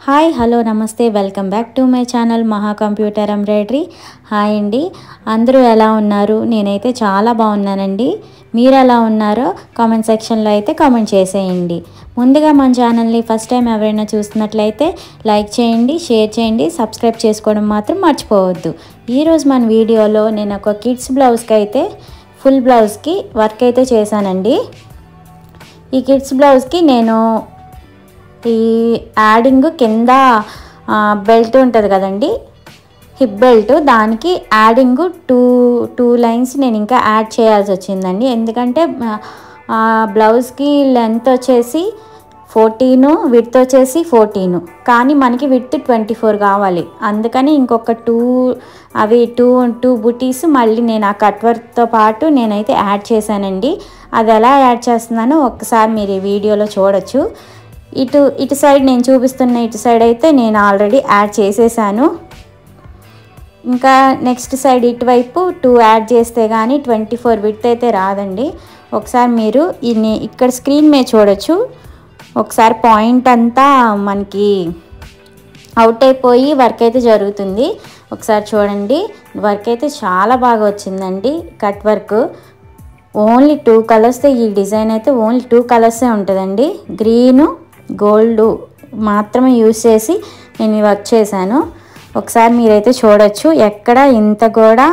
Hi hello నమస్తే welcome back to my channel మహా computer embroidery. Hi అండి, అందరూ ఎలా ఉన్నారు? నేనైతే చాలా బాగున్నానండి. మీరు ఎలా ఉన్నారో కామెంట్ సెక్షన్లో అయితే కామెంట్ చేసేయండి. ముందుగా మన ఛానల్ని ఫస్ట్ టైం ఎవరైనా చూస్తున్నట్లయితే లైక్ చేయండి, షేర్ చేయండి, సబ్స్క్రైబ్ చేసుకోవడం మాత్రం మర్చిపోవద్దు. ఈరోజు మన వీడియోలో నేను ఒక కిడ్స్ బ్లౌజ్కి అయితే ఫుల్ బ్లౌజ్కి వర్క్ అయితే చేశానండి. ఈ కిడ్స్ బ్లౌజ్కి నేను ఈ యాడింగ్ కింద బెల్ట్ ఉంటుంది కదండి, హిప్ బెల్ట్, దానికి యాడింగ్ టూ లైన్స్ నేను ఇంకా యాడ్ చేయాల్సి వచ్చిందండి. ఎందుకంటే బ్లౌజ్కి లెంత్ వచ్చేసి 14, విడ్త్ వచ్చేసి 14, కానీ మనకి విడ్త్ 24 కావాలి. అందుకని ఇంకొక టూ బుటీస్ మళ్ళీ నేను ఆ కట్ వర్క్తో పాటు నేనైతే యాడ్ చేశానండి. అది ఎలా యాడ్ చేస్తున్నానో ఒక్కసారి మీరు ఈ వీడియోలో చూడొచ్చు. ఇటు సైడ్ నేను చూపిస్తున్న ఇటు సైడ్ అయితే నేను ఆల్రెడీ యాడ్ చేసేసాను. ఇంకా నెక్స్ట్ సైడ్ ఇటువైపు 2 యాడ్ చేస్తే కానీ 24 విడ్త్ అయితే రాదండి. ఒకసారి మీరు ఇక్కడ స్క్రీన్ మీద చూడొచ్చు. ఒకసారి పాయింట్ అంతా మనకి అవుట్ అయిపోయి వర్క్ అయితే జరుగుతుంది. ఒకసారి చూడండి, వర్క్ అయితే చాలా బాగా వచ్చిందండి. కట్ వర్క్ ఓన్లీ 2 కలర్స్తో ఈ డిజైన్ అయితే ఓన్లీ 2 కలర్సే ఉంటుందండి. గ్రీను, గోల్డ్ మాత్రమే యూజ్ చేసి నేను ఈ వర్క్ చేశాను. ఒకసారి మీరైతే చూడొచ్చు. ఎక్కడ ఇంత కూడా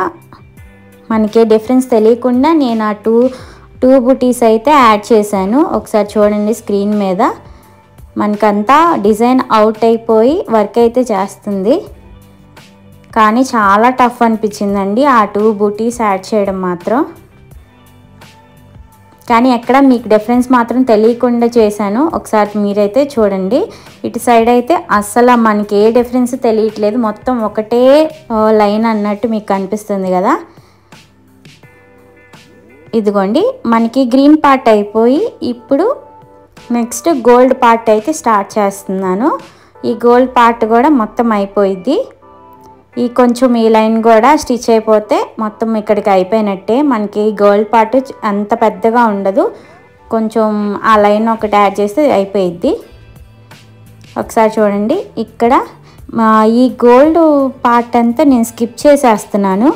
మనకి డిఫరెన్స్ తెలియకుండా నేను ఆ టూ బుటీస్ అయితే యాడ్ చేశాను. ఒకసారి చూడండి స్క్రీన్ మీద, మనకంతా డిజైన్ అవుట్ అయిపోయి వర్క్ అయితే చేస్తుంది. కానీ చాలా టఫ్ అనిపించిందండి ఆ 2 బుటీస్ యాడ్ చేయడం మాత్రం. కానీ ఎక్కడ మీకు డిఫరెన్స్ మాత్రం తెలియకుండా చేశాను. ఒకసారి మీరైతే చూడండి. ఇటు సైడ్ అయితే అస్సలు మనకి ఏ డిఫరెన్స్ తెలియట్లేదు, మొత్తం ఒకటే లైన్ అన్నట్టు మీకు కనిపిస్తుంది కదా. ఇదిగోండి, మనకి గ్రీన్ పార్ట్ అయిపోయి ఇప్పుడు నెక్స్ట్ గోల్డ్ పార్ట్ అయితే స్టార్ట్ చేస్తున్నాను. ఈ గోల్డ్ పార్ట్ కూడా మొత్తం అయిపోయిద్ది. కొంచెం ఈ లైన్ కూడా స్టిచ్ అయిపోతే మొత్తం ఇక్కడికి అయిపోయినట్టే. మనకి గోల్డ్ పార్ట్ అంత పెద్దగా ఉండదు, కొంచెం ఆ లైన్ ఒకటి యాడ్ చేస్తే అయిపోయిద్ది. ఒకసారి చూడండి, ఇక్కడ ఈ గోల్డ్ పార్ట్ అంతా నేను స్కిప్ చేసేస్తున్నాను.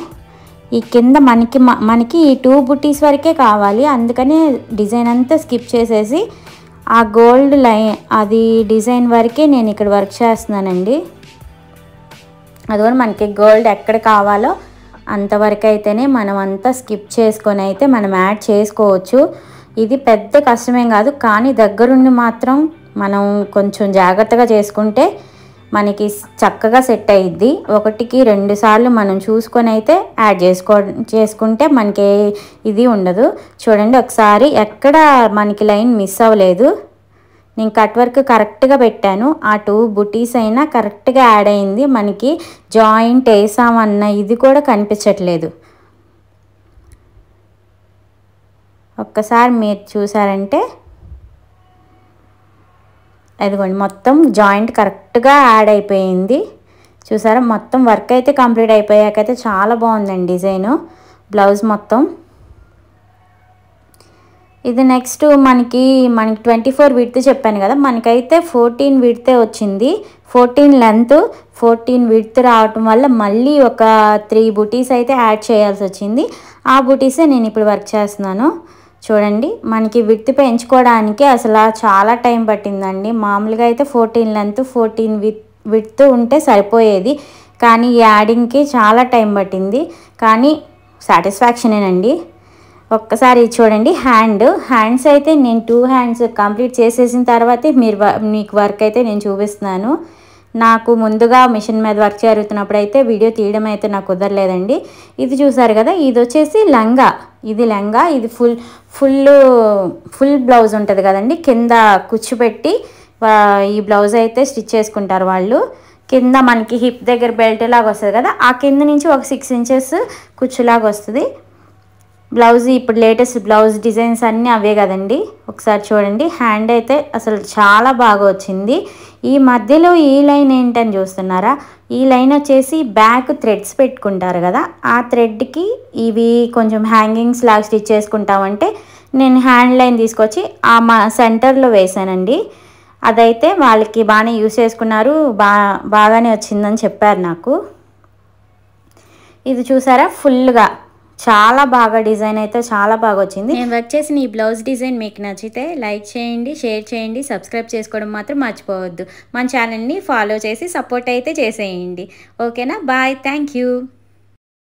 ఈ కింద మనకి ఈ 2 బుటీస్ వరకే కావాలి, అందుకని డిజైన్ అంతా స్కిప్ చేసేసి ఆ గోల్డ్ లైన్ అది డిజైన్ వరకే నేను ఇక్కడ వర్క్ చేస్తున్నానండి. అది కూడా మనకి గోల్డ్ ఎక్కడ కావాలో అంతవరకు అయితేనే మనం అంతా స్కిప్ చేసుకొని అయితే మనం యాడ్ చేసుకోవచ్చు. ఇది పెద్ద కష్టమేం కాదు, కానీ దగ్గరుండి మాత్రం మనం కొంచెం జాగ్రత్తగా చేసుకుంటే మనకి చక్కగా సెట్ అయ్యిద్ది. 1కి 2 సార్లు మనం చూసుకొని అయితే యాడ్ చేసుకుంటే మనకి ఇది ఉండదు. చూడండి ఒకసారి, ఎక్కడ మనకి లైన్ మిస్ అవ్వలేదు. నేను కట్ వర్క్ కరెక్ట్గా పెట్టాను. ఆ 2 బుటీస్ అయినా కరెక్ట్గా యాడ్ అయింది. మనకి జాయింట్ వేసామన్న ఇది కూడా కనిపించట్లేదు. ఒక్కసారి మీరు చూసారంటే అదిగోండి, మొత్తం జాయింట్ కరెక్ట్గా యాడ్ అయిపోయింది. చూసారా, మొత్తం వర్క్ అయితే కంప్లీట్ అయిపోయాకైతే చాలా బాగుందండి డిజైను బ్లౌజ్ మొత్తం. ఇది నెక్స్ట్ మనకి 24 విడ్త్ చెప్పాను కదా, మనకైతే 14 విడ్తే వచ్చింది. 14 లెంత్ 14 విడ్త్ రావటం వల్ల మళ్ళీ ఒక 3 బుటీస్ అయితే యాడ్ చేయాల్సి వచ్చింది. ఆ బుటీసే నేను ఇప్పుడు వర్క్ చేస్తున్నాను. చూడండి, మనకి విడ్త్ పెంచుకోవడానికి అసలు చాలా టైం పట్టిందండి. మామూలుగా అయితే 14 లెంత్ 14 విడ్త్ ఉంటే సరిపోయేది, కానీ ఈ యాడింగ్కి చాలా టైం పట్టింది. కానీ సాటిస్ఫాక్షనేనండి. ఒక్కసారి చూడండి, హ్యాండ్స్ అయితే నేను 2 హ్యాండ్స్ కంప్లీట్ చేసేసిన తర్వాతే మీకు వర్క్ అయితే నేను చూపిస్తున్నాను. నాకు ముందుగా మిషన్ మీద వర్క్ జరుగుతున్నప్పుడు అయితే వీడియో తీయడం అయితే నాకు కుదరలేదండి. ఇది చూసారు కదా, ఇది వచ్చేసి లంగా. ఇది ఫుల్ బ్లౌజ్ ఉంటుంది కదండి, కింద కుచ్చుపెట్టి ఈ బ్లౌజ్ అయితే స్టిచ్ చేసుకుంటారు వాళ్ళు. కింద మనకి హిప్ దగ్గర బెల్ట్ లాగా వస్తుంది కదా, ఆ కింద నుంచి ఒక 6 ఇంచెస్ కుచ్చులాగా వస్తుంది బ్లౌజ్. ఇప్పుడు లేటెస్ట్ బ్లౌజ్ డిజైన్స్ అన్నీ అవే కదండి. ఒకసారి చూడండి, హ్యాండ్ అయితే అసలు చాలా బాగా వచ్చింది. ఈ మధ్యలో ఈ లైన్ ఏంటని చూస్తున్నారా, ఈ లైన్ వచ్చేసి బ్యాక్ థ్రెడ్స్ పెట్టుకుంటారు కదా, ఆ థ్రెడ్కి ఇవి కొంచెం హ్యాంగింగ్స్ లాగా స్టిచ్ చేసుకుంటామంటే నేను హ్యాండ్ లైన్ తీసుకొచ్చి సెంటర్లో వేసానండి. అదైతే వాళ్ళకి బాగానే యూస్ చేసుకున్నారు, బాగానే వచ్చిందని చెప్పారు నాకు. ఇది చూసారా ఫుల్గా చాలా బాగా డిజైన్ అయితే చాలా బాగా వచ్చింది. నేను వర్క్ చేసిన ఈ బ్లౌజ్ డిజైన్ మీకు నచ్చితే లైక్ చేయండి, షేర్ చేయండి, సబ్స్క్రైబ్ చేసుకోవడం మాత్రం మర్చిపోవద్దు. మన ఛానల్ని ఫాలో చేసి సపోర్ట్ అయితే చేసేయండి. ఓకేనా, బాయ్, థ్యాంక్ యూ.